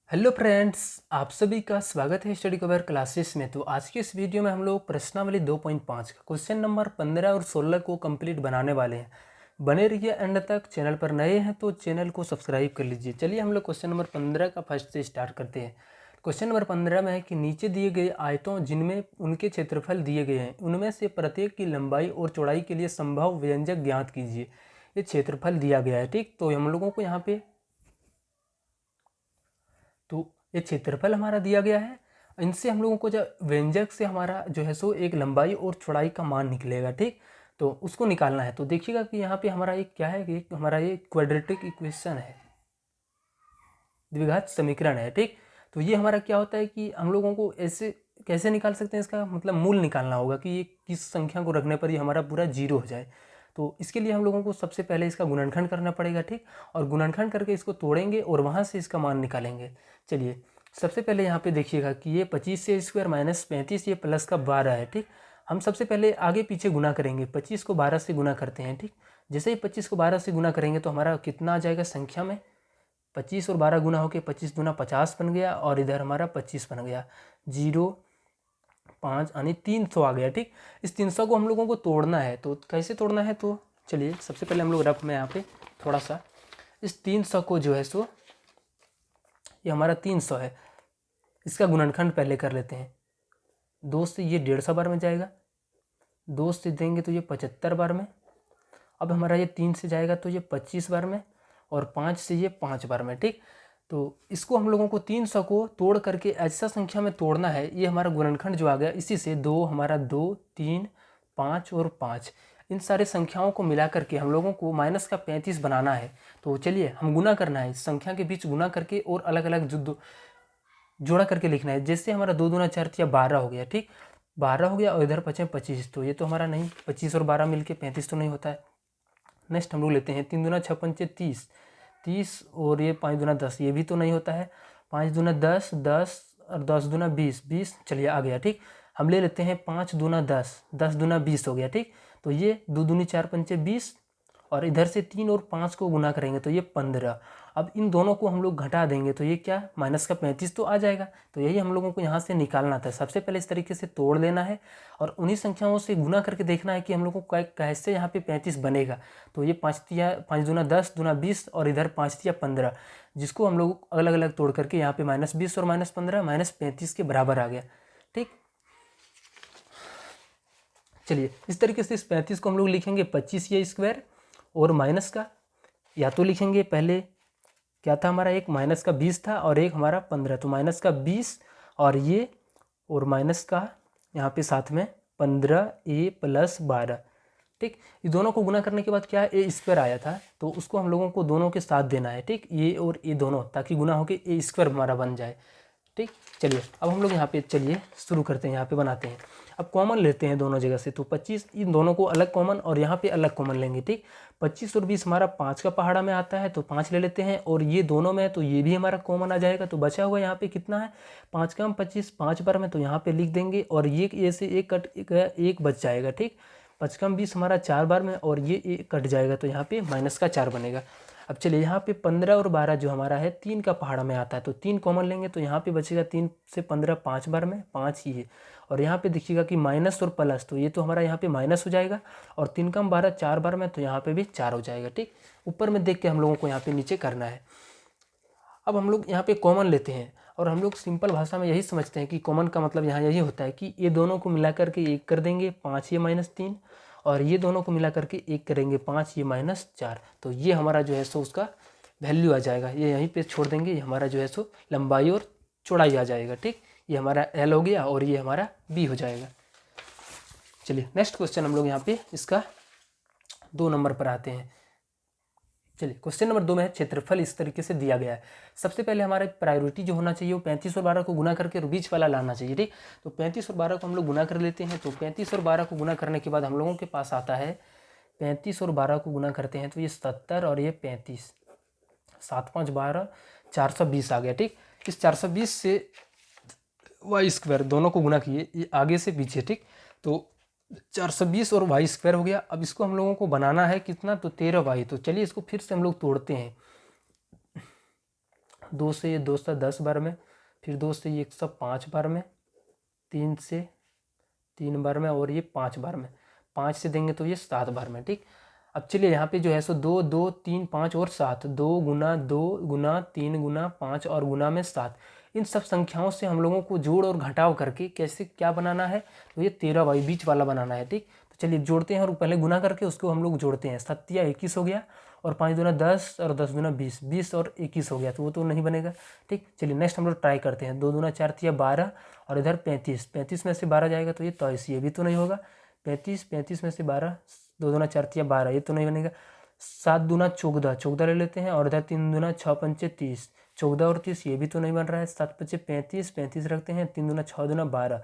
Hello friends, आप सभी का स्वागत है स्टडी कवर क्लासेस में। तो आज की इस वीडियो में हम लोग प्रश्नावली 2.5 का क्वेश्चन नंबर 15 और 16 को कंप्लीट बनाने वाले हैं। बने रहिए एंड तक। चैनल पर नए हैं तो चैनल को सब्सक्राइब कर लीजिए। चलिए हम लोग क्वेश्चन नंबर 15 का फर्स्ट से स्टार्ट करते हैं। क्वेश्चन नंबर 15 में है कि नीचे दिए गए आयतों जिनमें उनके क्षेत्रफल दिए गए हैं, उनमें से प्रत्येक की लंबाई और चौड़ाई के लिए संभव व्यंजक ज्ञात कीजिए। ये क्षेत्रफल दिया गया है, ठीक। तो हम लोगों को यहाँ पे तो ये क्षेत्रफल हमारा दिया गया है। इनसे हम लोगों को जो व्यंजक से हमारा जो है सो एक लंबाई और चौड़ाई का मान निकलेगा, ठीक। तो उसको निकालना है। तो देखिएगा कि यहाँ पे हमारा एक क्या है कि हमारा ये क्वाड्रेटिक इक्वेशन है, द्विघात समीकरण है, ठीक। तो ये हमारा क्या होता है कि हम लोगों को ऐसे कैसे निकाल सकते हैं, इसका मतलब मूल निकालना होगा कि ये किस संख्या को रखने पर ये हमारा पूरा जीरो हो जाए। तो इसके लिए हम लोगों को सबसे पहले इसका गुणनखंड करना पड़ेगा, ठीक। और गुणनखंड करके इसको तोड़ेंगे और वहाँ से इसका मान निकालेंगे। चलिए सबसे पहले यहाँ पे देखिएगा कि ये 25 से स्क्वायर माइनस 35, ये प्लस का 12 है, ठीक। हम सबसे पहले आगे पीछे गुना करेंगे। 25 को 12 से गुना करते हैं, ठीक। जैसे ही 25 को 12 से गुना करेंगे तो हमारा कितना आ जाएगा संख्या में, 25 और 12 गुना होकर 25 दूना 50 बन गया और इधर हमारा 25 बन गया। 0.5 यानी 300 आ गया, ठीक। इस 300 को हम लोगों को तोड़ना है। तो कैसे तोड़ना है, तो चलिए सबसे पहले हम लोग रफ में यहाँ पे थोड़ा सा इस 300 को जो है सो ये हमारा 300 है, इसका गुणनखंड पहले कर लेते हैं। 2 से ये 150 बार में जाएगा, 2 से देंगे तो ये 75 बार में। अब हमारा ये 3 से जाएगा तो ये 25 बार में, और 5 से ये 5 बार में, ठीक। तो इसको हम लोगों को 300 को तोड़ करके ऐसा संख्या में तोड़ना है। ये हमारा गुणनखंड जो आ गया, इसी से 2 हमारा 2, 3, 5 और 5, इन सारे संख्याओं को मिला करके हम लोगों को माइनस का 35 बनाना है। तो चलिए हम गुना करना है, इस संख्या के बीच गुना करके और अलग अलग जोड़ा करके लिखना है। जैसे हमारा 2 दूना 4 या 12 हो गया, ठीक। 12 हो गया और इधर बचे 25, तो ये तो हमारा नहीं, 25 और 12 मिलके 35 तो नहीं होता है। नेक्स्ट हम लोग लेते हैं 3 दूना 6 पंचे 30, 30 और ये 5 दूना 10, ये भी तो नहीं होता है। 5 दूना 10, 10 और 10 दूना 20, 20 चलिए आ गया, ठीक। हम ले लेते हैं 5 दूना 10, 10 दूना 20 हो गया, ठीक। तो ये 2 दूनी 4 पंचे 20 और इधर से 3 और 5 को गुना करेंगे तो ये 15। अब इन दोनों को हम लोग घटा देंगे तो ये क्या माइनस का 35 तो आ जाएगा। तो यही हम लोगों को यहाँ से निकालना था। सबसे पहले इस तरीके से तोड़ लेना है और उन्हीं संख्याओं से गुना करके देखना है कि हम लोग को कैसे यहाँ पे 35 बनेगा। तो ये 5 दूना 10, दूना 20 और इधर 5 15, जिसको हम लोग अलग अलग तोड़ करके यहाँ पे -20 और -15 -35 के बराबर आ गया, ठीक। चलिए इस तरीके से इस 35 को हम लोग लिखेंगे 25 ये स्क्वायर और माइनस का, या तो लिखेंगे पहले क्या था हमारा, एक माइनस का 20 था और एक हमारा 15, तो माइनस का 20 और ये और माइनस का यहाँ पे साथ में 15 ए प्लस 12, ठीक। ये दोनों को गुना करने के बाद क्या ए स्क्वायर आया था, तो उसको हम लोगों को दोनों के साथ देना है, ठीक। ये और ये दोनों, ताकि गुना होके ए स्क्वायर हमारा बन जाए, ठीक। चलिए अब हम लोग यहाँ पे चलिए शुरू करते हैं, यहाँ पे बनाते हैं। अब कॉमन लेते हैं दोनों जगह से, तो 25 इन दोनों को अलग कॉमन और यहाँ पे अलग कॉमन लेंगे, ठीक। 25 और 20 हमारा 5 का पहाड़ा में आता है तो 5 ले लेते हैं, और ये दोनों में तो ये भी हमारा कॉमन आ जाएगा। तो बचा हुआ यहाँ पे कितना है, 5 कम 25, 5 बार में, तो यहाँ पे लिख देंगे और ये ऐसे एक कट एक बच जाएगा, ठीक। 5 कम 20 हमारा 4 बार में और ये एक कट जाएगा तो यहाँ पे माइनस का 4 बनेगा। अब चलिए यहाँ पे 15 और 12 जो हमारा है 3 का पहाड़ा में आता है, तो 3 कॉमन लेंगे तो यहाँ पे बचेगा 3 से 15 5 बार में 5 ही है। और यहाँ पे देखिएगा कि माइनस और प्लस, तो ये तो हमारा यहाँ पे माइनस हो जाएगा, और 3 कम 12 4 बार में, तो यहाँ पे भी 4 हो जाएगा, ठीक। ऊपर में देख के हम लोगों को यहाँ पे नीचे करना है। अब हम लोग यहाँ पे कॉमन लेते हैं और हम लोग सिंपल भाषा में यही समझते हैं कि कॉमन का मतलब यहाँ यही होता है कि ये दोनों को मिला करके एक कर देंगे 5 ये -3, और ये दोनों को मिला करके एक करेंगे 5 ये -4, तो ये हमारा जो है सो उसका वैल्यू आ जाएगा। ये यहीं पे छोड़ देंगे, ये हमारा जो है सो लंबाई और चौड़ाई आ जाएगा, ठीक। ये हमारा L हो गया और ये हमारा B हो जाएगा। चलिए नेक्स्ट क्वेश्चन हम लोग यहाँ पे इसका 2 नंबर पर आते हैं। चलिए क्वेश्चन नंबर 2 में है क्षेत्रफल इस तरीके से दिया गया है। सबसे पहले हमारा प्रायोरिटी जो होना चाहिए वो 35 और 12 को गुना करके बीच वाला लाना चाहिए, ठीक। तो 35 और 12 को हम लोग गुना कर लेते हैं। तो 35 और 12 को गुना करने के बाद हम लोगों के पास आता है 35 और 12 को गुना करते हैं तो ये 70 और ये 35, 7 5 12, 420 आ गया, ठीक। इस 420 से वाई स्क्वायर दोनों को गुना किए, ये आगे से पीछे, ठीक। तो 420 और वाई स्क्वायर हो गया। अब इसको हम लोगों को बनाना है कितना, तो 13 वाई। तो चलिए इसको फिर से हम लोग तोड़ते हैं। 2 से ये 210 बार में, फिर 2 से ये 105 बार में, 3 से 3 बार में, और ये 5 बार में, 5 से देंगे तो ये 7 बार में। ठीक, अब चलिए यहाँ पे जो है सो 2 2 3 5 और 7, 2 गुना 2 गुना 3 गुना 5 और गुना में 7, इन सब संख्याओं से हम लोगों को जोड़ और घटाव करके कैसे क्या बनाना है, तो ये 13y बीच वाला बनाना है। ठीक, तो चलिए जोड़ते हैं और पहले गुना करके उसको हम लोग जोड़ते हैं। 7 या 21 हो गया, और 5 दूना 10 और 10 दूना 20, 20 और 21 हो गया, तो वो तो नहीं बनेगा। ठीक, चलिए नेक्स्ट हम लोग ट्राई करते हैं। 2 दूना 4 या 12, और इधर 35, 35 में से 12 जाएगा तो ये 23, ये भी तो नहीं होगा। 35, 35 में से 12, 2 दूना 4 या 12, ये तो नहीं बनेगा। 7 दूना 14, 14 ले लेते हैं, और इधर 3 दूना 6 पंचे 30, 14 और 30, ये भी तो नहीं बन रहा है। 7 पचे 35, 35 रखते हैं, 3 दूना 6 दूना 12,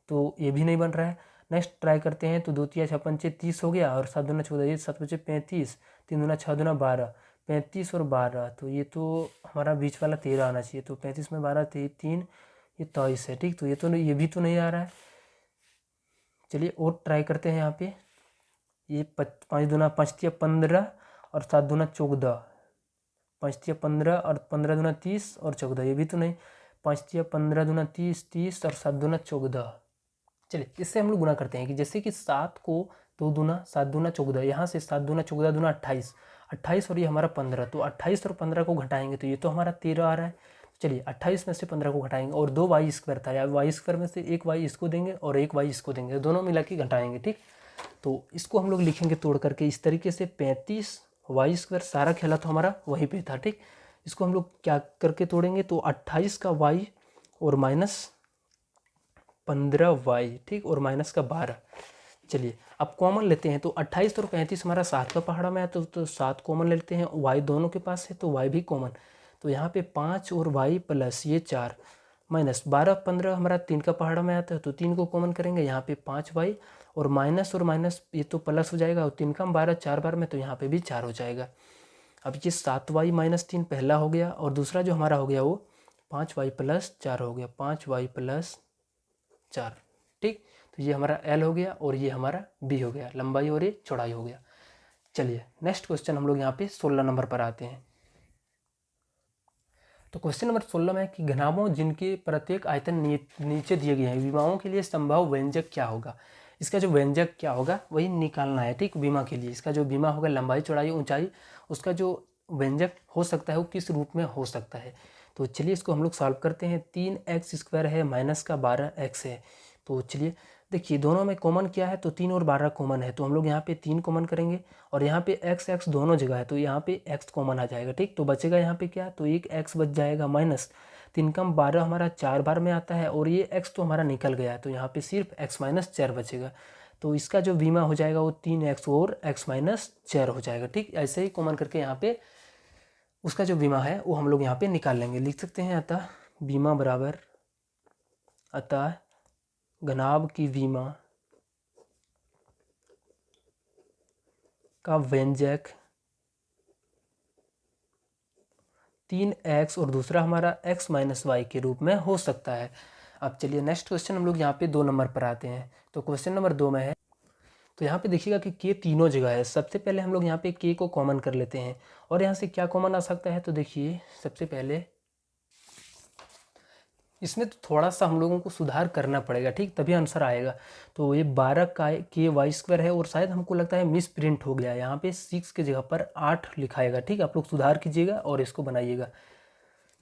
तो ये भी नहीं बन रहा है। नेक्स्ट ट्राई करते हैं, तो 2 तिया 6 पंचे 30 हो गया, और 7 दूना 14, ये 7 पचे 35, 3 दूना 6 दूना 12, 35 और 12, तो ये तो हमारा बीच वाला 13 आना चाहिए। तो 35 में 12 3, ये 23 है। ठीक, तो ये तो नहीं, ये भी तो नहीं आ रहा है। चलिए और ट्राई करते हैं यहाँ पे। ये 5 दूना 5 तिया 15, और 7 दूना 14, 5 तिया 15 और 15 दूना 30 और 14, ये भी तो नहीं। 5 तिया 15 दूना 30, 30 और 7 दूना 14। चलिए इससे हम लोग गुना करते हैं कि जैसे कि 7 को 2 दूना 7 दूना 14, यहाँ से 7 दूना 14 दूना 28, 28 और ये हमारा 15, तो 28 और 15 को घटाएंगे तो ये तो हमारा 13 आ रहा है। चलिए 28 में से 15 को घटाएंगे, और 2 वाई स्क्वायर था, या वाई स्क्वायर में से एक वाई इसको देंगे और एक वाई इसको देंगे, दोनों मिला के घटाएंगे। ठीक, तो इसको हम लोग लिखेंगे तोड़ करके इस तरीके से, 35 वाई स्क्वायर, सारा खेला तो हमारा वहीं पे था। ठीक, इसको हम लोग क्या करके तोड़ेंगे, तो 28 का वाई और माइनस 15y, ठीक, और माइनस का 12। चलिए अब कॉमन लेते हैं, तो 28 और 35 हमारा 7 का पहाड़ा में है, तो 7 कॉमन ले लेते हैं। y दोनों के पास है तो y भी कॉमन, तो यहाँ पे 5 और y प्लस ये 4, माइनस 12 15 हमारा 3 का पहाड़ा में आता है, तो 3 को कॉमन करेंगे, यहाँ पे 5y और माइनस ये तो प्लस हो जाएगा, और 3 का 12 4 बार में, तो यहाँ पे भी 4 हो जाएगा। अब ये 7y माइनस 3 पहला हो गया, और दूसरा जो हमारा हो गया वो 5y प्लस 4 हो गया, 5y प्लस 4। ठीक, तो ये हमारा L हो गया, और ये हमारा B हो गया, लंबाई और ये चौड़ाई हो गया। चलिए नेक्स्ट क्वेश्चन हम लोग यहाँ पे 16 नंबर पर आते हैं। तो क्वेश्चन नंबर 16 में है कि घनाभों जिनके प्रत्येक आयतन नीचे दिए गए हैं, विमाओं के लिए संभव व्यंजक क्या होगा। इसका जो व्यंजक क्या होगा वही निकालना है। ठीक, बीमा के लिए इसका जो बीमा होगा, लंबाई चौड़ाई ऊंचाई, उसका जो व्यंजक हो सकता है वो किस रूप में हो सकता है। तो चलिए इसको हम लोग सॉल्व करते हैं। 3x स्क्वायर है माइनस का 12x है, तो चलिए देखिए दोनों में कॉमन क्या है, तो 3 और 12 कॉमन है, तो हम लोग यहाँ पे 3 कॉमन करेंगे, और यहाँ पे x दोनों जगह है, तो यहाँ पे x कॉमन आ जाएगा। ठीक, तो बचेगा यहाँ पे क्या, तो एक x बच जाएगा, माइनस 3 कम 12 हमारा 4 बार में आता है, और ये x तो हमारा निकल गया है, तो यहाँ पे सिर्फ x माइनस 4 बचेगा। तो इसका जो बीमा हो जाएगा वो 3x और x माइनस 4 हो जाएगा। ठीक, ऐसे ही कॉमन करके यहाँ पे उसका जो बीमा है वो हम लोग यहाँ पे निकाल लेंगे। लिख सकते हैं अतः बीमा बराबर, अतः घनाभ की बीमा का व्यंजक 3x और दूसरा हमारा x माइनस वाई के रूप में हो सकता है। अब चलिए नेक्स्ट क्वेश्चन हम लोग यहाँ पे 2 नंबर पर आते हैं। तो क्वेश्चन नंबर 2 में है, तो यहाँ पे देखिएगा कि k तीनों जगह है। सबसे पहले हम लोग यहाँ पे k को कॉमन कर लेते हैं, और यहाँ से क्या कॉमन आ सकता है, तो देखिए सबसे पहले इसमें तो थोड़ा सा हम लोगों को सुधार करना पड़ेगा। ठीक, तभी आंसर आएगा। तो ये 12 का के वाई स्क्वायर है, और शायद हमको लगता है मिस प्रिंट हो गया, यहाँ पे 6 के जगह पर 8 लिखाएगा। ठीक, आप लोग सुधार कीजिएगा और इसको बनाइएगा।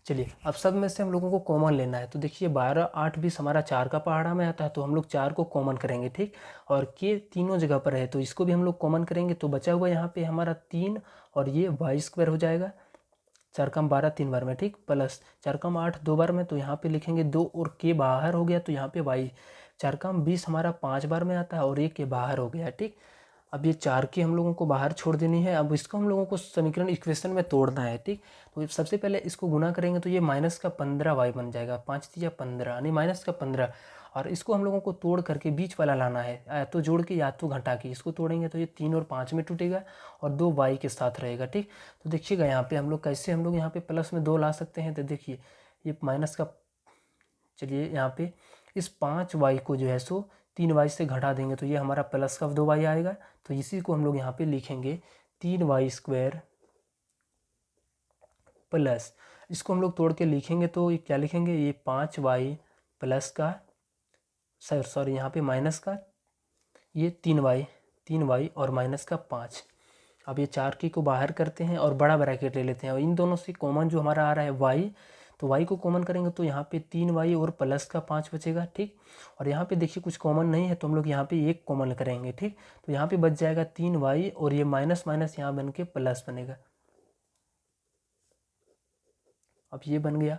चलिए अब सब में से हम लोगों को कॉमन लेना है, तो देखिए 12 8 20 हमारा 4 का पहाड़ा में आता है, तो हम लोग 4 को कॉमन करेंगे। ठीक, और के तीनों जगह पर है, तो इसको भी हम लोग कॉमन करेंगे, तो बचा हुआ यहाँ पे हमारा 3 और ये वाई स्क्वायर हो जाएगा। 4 कम 12 3 बार में, ठीक, प्लस 4 कम 8 2 बार में, तो यहाँ पे लिखेंगे 2 और के बाहर हो गया, तो यहाँ पे वाई 4 कम 20 हमारा 5 बार में आता है, और ये के बाहर हो गया। ठीक, अब ये 4 की हम लोगों को बाहर छोड़ देनी है। अब इसको हम लोगों को समीकरण इक्वेशन में तोड़ना है। ठीक, तो सबसे पहले इसको गुना करेंगे, तो ये माइनस का 15 वाई बन जाएगा, 5 तिया 15 यानी माइनस का 15, और इसको हम लोगों को तोड़ करके बीच वाला लाना है, या तो जोड़ के या तो घटा के। इसको तोड़ेंगे तो ये 3 और 5 में टूटेगा, और 2 वाई के साथ रहेगा। ठीक, तो देखिएगा यहाँ पे हम लोग कैसे हम लोग यहाँ पे प्लस में 2 ला सकते हैं, तो देखिए ये माइनस का, चलिए यहाँ पे इस 5 वाई को जो है सो 3 वाई से घटा देंगे, तो ये हमारा प्लस का 2 वाई आएगा। तो इसी को हम लोग यहाँ पे लिखेंगे 3 वाई स्क्वायर प्लस, इसको हम लोग तोड़ के लिखेंगे तो ये क्या लिखेंगे, ये 5y प्लस का सॉरी यहाँ पे माइनस का ये 3y और माइनस का 5। अब ये 4 की को बाहर करते हैं और बड़ा ब्रैकेट ले लेते हैं और इन दोनों से कॉमन जो हमारा आ रहा है y, तो y को कॉमन करेंगे तो यहाँ पे 3y और प्लस का 5 बचेगा। ठीक, और यहाँ पे देखिए कुछ कॉमन नहीं है तो हम लोग यहाँ पे एक कॉमन करेंगे। ठीक, तो यहाँ पे बच जाएगा 3y और ये माइनस माइनस यहाँ बन के प्लस बनेगा। अब ये बन गया।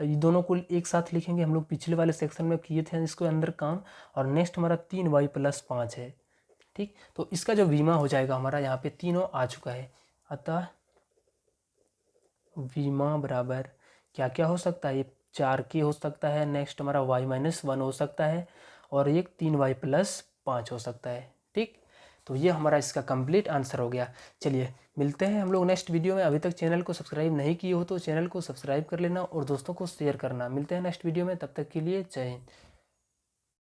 ये दोनों को एक साथ लिखेंगे, हम लोग पिछले वाले सेक्शन में किए थे इसको अंदर काम। और नेक्स्ट हमारा 3y प्लस 5 है। ठीक, तो इसका जो वीमा हो जाएगा हमारा यहाँ पे तीनों आ चुका है। अतः वीमा बराबर क्या क्या हो सकता है, ये 4k हो सकता है, नेक्स्ट हमारा y-1 हो सकता है और एक 3y प्लस 5 हो सकता है। ठीक, तो ये हमारा इसका कंप्लीट आंसर हो गया। चलिए मिलते हैं हम लोग नेक्स्ट वीडियो में। अभी तक चैनल को सब्सक्राइब नहीं किए हो तो चैनल को सब्सक्राइब कर लेना और दोस्तों को शेयर करना। मिलते हैं नेक्स्ट वीडियो में, तब तक के लिए जय हिंद।